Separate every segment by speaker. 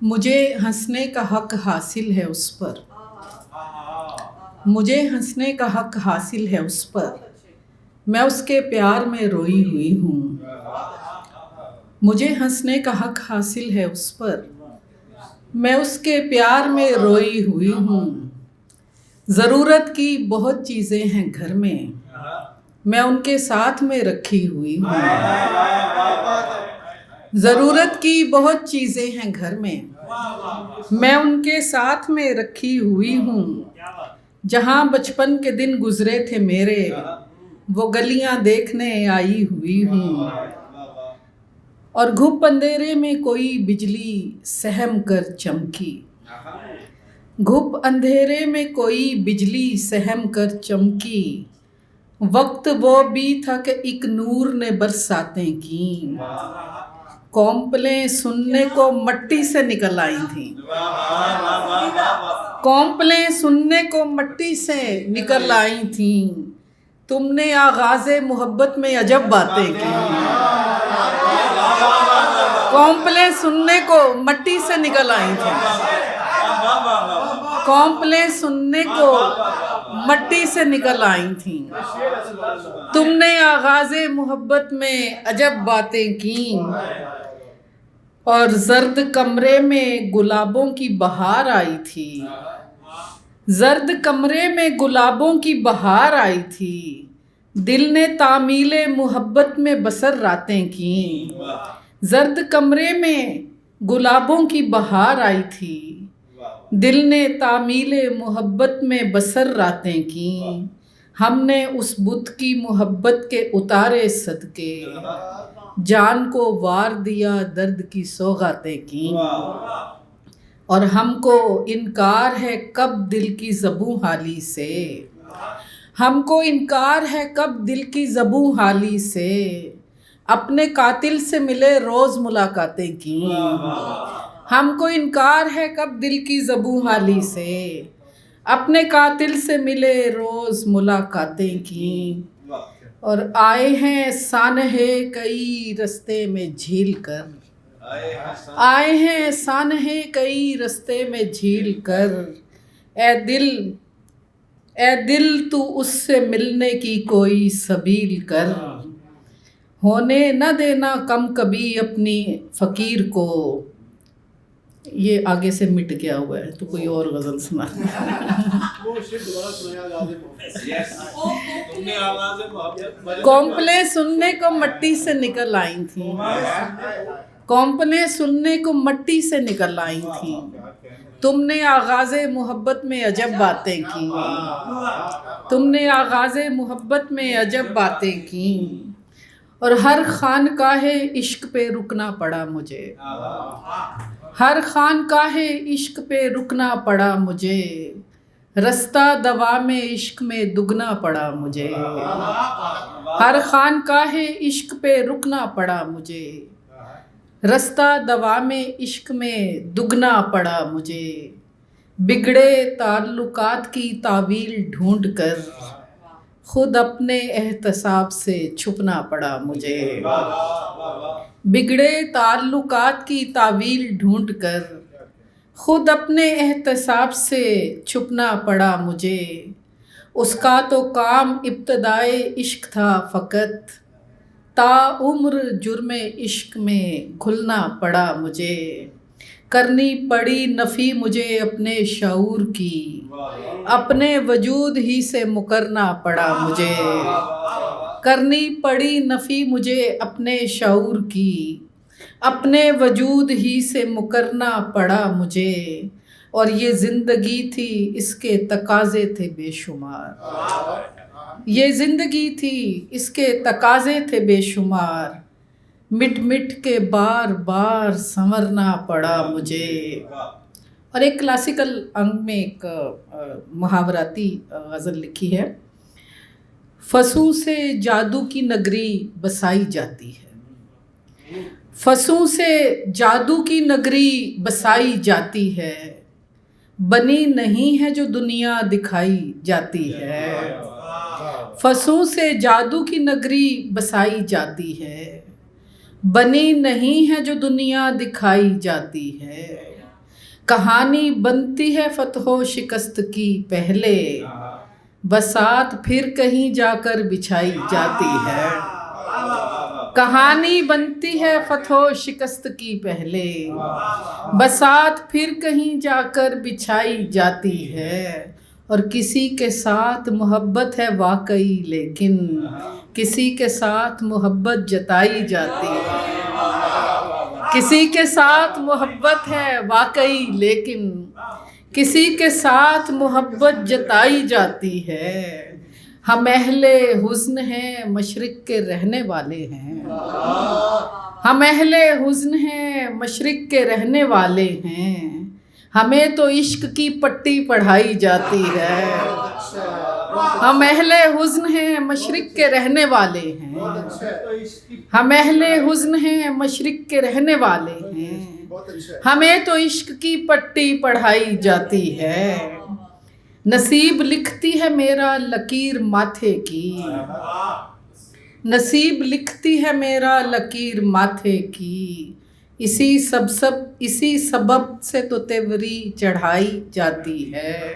Speaker 1: مجھے ہنسنے کا حق حاصل ہے اس پر، مجھے ہنسنے کا حق حاصل ہے اس پر، میں اس کے پیار میں روئی ہوئی ہوں۔ مجھے ہنسنے کا حق حاصل ہے اس پر، میں اس کے پیار میں روئی ہوئی ہوں۔ ضرورت کی بہت چیزیں ہیں گھر میں ان کے ساتھ میں رکھی ہوئی ہوں۔ ضرورت کی بہت چیزیں ہیں گھر میں ان کے ساتھ میں رکھی ہوئی ہوں۔ جہاں بچپن کے دن گزرے تھے میرے، وہ گلیاں دیکھنے آئی ہوئی ہوں۔ اور گھپ اندھیرے میں کوئی بجلی سہم کر چمکی، گھپ اندھیرے میں کوئی بجلی سہم کر چمکی۔ وقت وہ بھی تھا کہ ایک نور نے برساتیں کیں، کونپلیں سننے کو مٹی سے نکل آئی تھیں، کونپلیں سننے کو مٹی سے نکل آئی تھیں۔ تم نے آغاز محبت میں عجب باتیں کی، کونپلیں سننے کو مٹی سے نکل آئی تھیں، کونپلیں سننے کو مٹی سے نکل آئی تھیں۔ تم نے آغاز محبت میں عجب باتیں کیں، اور زرد کمرے میں گلابوں کی بہار آئی تھی، زرد کمرے میں گلابوں کی بہار آئی تھی۔ دل نے تعمیل محبت میں بسر راتیں کیں، زرد کمرے میں گلابوں کی بہار آئی تھی۔ دل نے تعمیل محبت میں بسر راتیں کیں۔ ہم نے اس بت کی محبت کے اتارے صدقے، جان کو وار دیا درد کی سوغاتیں کیں۔ اور ہم کو انکار ہے کب دل کی زبوں حالی سے، ہم کو انکار ہے کب دل کی زبوں حالی سے۔ اپنے قاتل سے ملے روز ملاقاتیں کیں، ہم کو انکار ہے کب دل کی زبوں حالی سے۔ اپنے قاتل سے ملے روز ملاقاتیں کیں۔ اور آئے ہیں سانحے کئی رستے میں جھیل کر، آئے ہیں سانحے کئی رستے میں جھیل کر۔ اے دل تو اس سے ملنے کی کوئی سبیل کر، ہونے نہ دینا کم کبھی اپنی فقیر کو۔ یہ آگے سے مٹ گیا ہوا ہے تو کوئی اور غزل سنا۔ کونپلیں سننے کو مٹی سے نکل آئی تھیں، کونپلیں سننے کو مٹی سے نکل آئی تھیں۔ تم نے آغاز محبت میں عجب باتیں کی، تم نے آغاز محبت میں عجب باتیں کی۔ اور ہر خانقاہ عشق پہ رکنا پڑا مجھے، ہر خانقاہ عشق پہ رکنا پڑا مجھے۔ رستہ دوام عشق میں دگنا پڑا مجھے، ہر خانقاہ عشق پہ رکنا پڑا مجھے۔ رستہ دوام عشق میں دگنا پڑا مجھے۔ بگڑے تعلقات کی تعویل ڈھونڈ کر خود اپنے احتساب سے چھپنا پڑا مجھے، بگڑے تعلقات کی تعویل ڈھونڈ کر خود اپنے احتساب سے چھپنا پڑا مجھے۔ اس کا تو کام ابتدائے عشق تھا فقط، تا عمر جرم عشق میں گھلنا پڑا مجھے۔ کرنی پڑی نفی مجھے اپنے شعور کی، اپنے وجود ہی سے مکرنا پڑا مجھے۔ کرنی پڑی نفی مجھے اپنے شعور کی، اپنے وجود ہی سے مکرنا پڑا مجھے۔ اور یہ زندگی تھی اس کے تقاضے تھے بے شمار، یہ زندگی تھی اس کے تقاضے تھے بے شمار۔ مٹ مٹ کے بار بار سنورنا پڑا مجھے۔ اور ایک کلاسیکل انگ میں ایک محاوراتی غزل لکھی ہے۔ فسوں سے جادو کی نگری بسائی جاتی ہے، فسوں سے جادو کی نگری بسائی جاتی ہے۔ بنی نہیں ہے جو دنیا دکھائی جاتی ہے، فسوں سے جادو کی نگری بسائی جاتی ہے۔ بنی نہیں ہے جو دنیا دکھائی جاتی ہے۔ کہانی بنتی ہے فتح و شکست کی پہلے، بساط پھر کہیں جا کر بچھائی جاتی ہے۔ کہانی بنتی ہے فتح و شکست کی پہلے، بساط پھر کہیں جا کر بچھائی جاتی ہے۔ اور کسی کے ساتھ محبت ہے واقعی، لیکن کسی کے ساتھ محبت جتائی جاتی ہے۔ کسی کے ساتھ محبت ہے واقعی، لیکن کسی کے ساتھ محبت جتائی جاتی ہے۔ ہم اہل حزن ہیں، مشرق کے رہنے والے ہیں۔ ہم اہل حزن ہیں، مشرق کے رہنے والے ہیں۔ ہمیں تو عشق کی پٹی پڑھائی جاتی ہے۔ ہم اہل حزن ہیں، مشرق کے رہنے والے ہیں۔ ہم اہل حزن ہیں، مشرق کے رہنے والے ہیں۔ ہمیں تو عشق کی پٹی پڑھائی جاتی ہے۔ نصیب لکھتی ہے میرا لکیر ماتھے کی، نصیب لکھتی ہے میرا لکیر ماتھے کی۔ اسی سبب سے تو تیوری چڑھائی جاتی ہے۔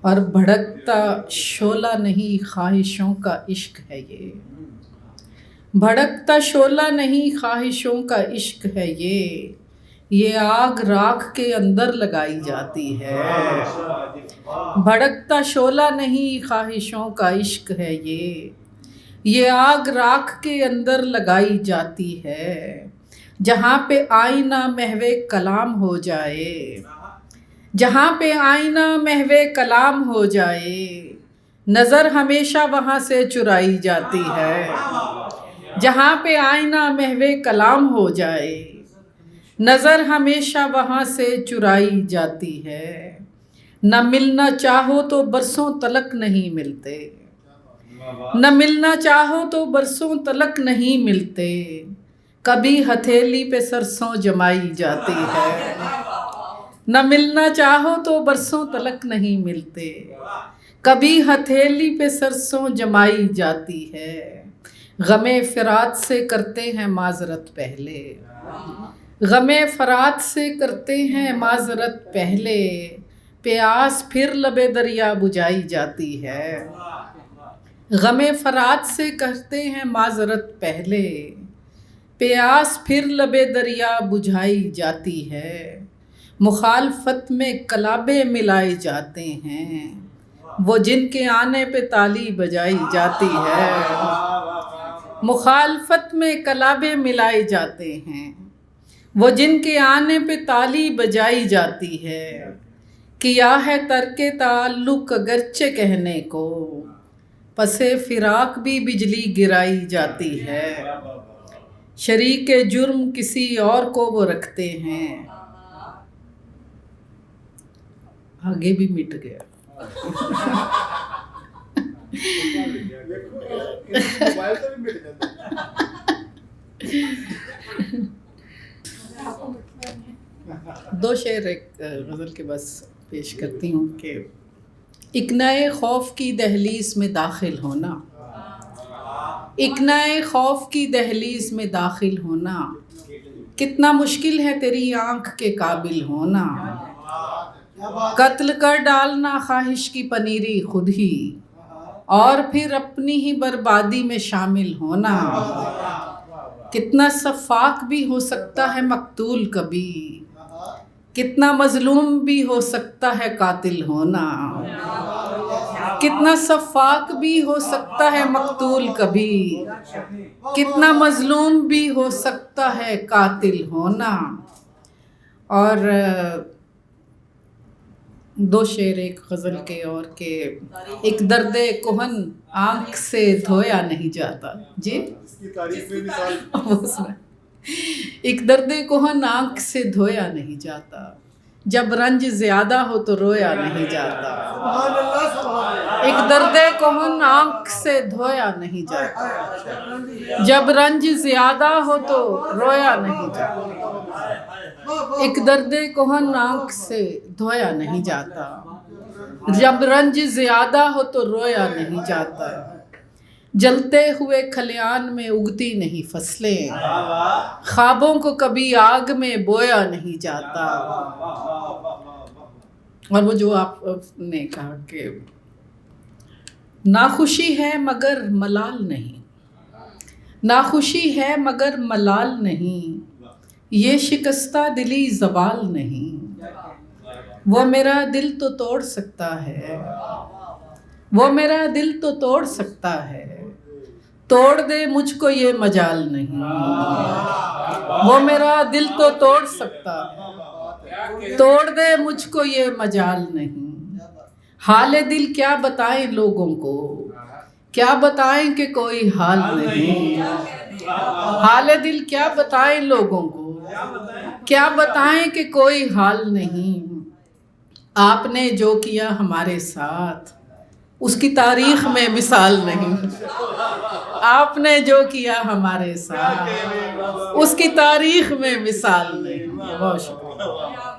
Speaker 1: اور بھڑکتا شعلہ نہیں خواہشوں کا عشق ہے یہ، بھڑکتا شعلہ نہیں خواہشوں کا عشق ہے یہ آگ راکھ کے اندر لگائی جاتی ہے۔ بھڑکتا شعلہ نہیں خواہشوں کا عشق ہے یہ آگ راکھ کے اندر لگائی جاتی ہے۔ جہاں پہ آئینہ محو کلام ہو جائے، جہاں پہ آئینہ محو کلام ہو جائے، نظر ہمیشہ وہاں سے چرائی جاتی ہے۔ جہاں پہ آئینہ محو کلام ہو جائے، نظر ہمیشہ وہاں سے چرائی جاتی ہے۔ نہ ملنا چاہو تو برسوں تلک نہیں ملتے، نہ ملنا چاہو تو برسوں تلک نہیں ملتے، کبھی ہتھیلی پہ سرسوں جمائی جاتی ہے۔ نہ ملنا چاہو تو برسوں تلک نہیں ملتے، کبھی ہتھیلی پہ سرسوں جمائی جاتی ہے۔ غم فرات سے کرتے ہیں معذرت پہلے، غم فرات سے کرتے ہیں معذرت پہلے، پیاس پھر لب دریا بجھائی جاتی ہے۔ غم فرات سے کرتے ہیں معذرت پہلے، پیاس پھر لب دریا بجھائی جاتی ہے۔ مخالفت میں کلابے ملائے جاتے ہیں، وہ جن کے آنے پہ تالی بجائی جاتی ہے۔ مخالفت میں کلابے ملائے جاتے ہیں، وہ جن کے آنے پہ تالی بجائی جاتی ہے۔ کیا ہے ترک تعلق اگرچہ کہنے کو، پس فراق بھی بجلی گرائی جاتی ہے۔ شریک جرم کسی اور کو وہ رکھتے ہیں، آگے بھی مٹ گیا۔ دو شعر ایک غزل کے بس پیش کرتی ہوں کہ ایک نئے خوف کی دہلیز میں داخل ہونا، ایک نئے خوف کی دہلیز میں داخل ہونا، کتنا مشکل ہے تیری آنکھ کے قابل ہونا، قتل کر ڈالنا خواہش کی پنیری خود ہی، اور پھر اپنی ہی بربادی میں شامل ہونا، کتنا شفاق بھی ہو سکتا ہے مقتول کبھی، کتنا مظلوم بھی ہو سکتا ہے قاتل ہونا، کتنا شفاق بھی ہو سکتا ہے مقتول کبھی، کتنا مظلوم بھی ہو سکتا ہے قاتل ہونا۔ اور دو شعر ایک غزل کے اور کہ ایک درد کہن آنکھ سے دھویا نہیں جاتا، جی ایک درد کہن آنکھ سے دھویا نہیں جاتا، جب رنج زیادہ ہو تو رویا نہیں جاتا، ایک درد کہن آنکھ سے دھویا نہیں جاتا، جب رنج زیادہ ہو تو رویا نہیں جاتا، ایک درد کہن آنکھ سے دھویا نہیں جاتا، جب رنج زیادہ ہو تو رویا نہیں جاتا، جلتے ہوئے کھلیان میں اگتی نہیں فصلیں، خوابوں کو کبھی آگ میں بویا نہیں جاتا۔ اور وہ جو آپ نے کہا کہ ناخوشی ہے مگر ملال نہیں، ناخوشی ہے مگر ملال نہیں، یہ شکستہ دلی زوال نہیں، وہ میرا دل تو توڑ سکتا ہے، وہ میرا دل تو توڑ سکتا ہے، توڑ دے مجھ کو یہ مجال نہیں، وہ میرا دل تو توڑ سکتا ہے، توڑ دے مجھ کو یہ مجال نہیں۔ حال دل کیا بتائیں لوگوں کو، کیا بتائیں کہ کوئی حال نہیں، حال دل کیا بتائیں لوگوں کو، کیا بتائیں کہ کوئی حال نہیں۔ آپ نے جو کیا ہمارے ساتھ اس کی تاریخ میں مثال نہیں، آپ نے جو کیا ہمارے ساتھ اس کی تاریخ میں مثال نہیں۔ بہت شکریہ۔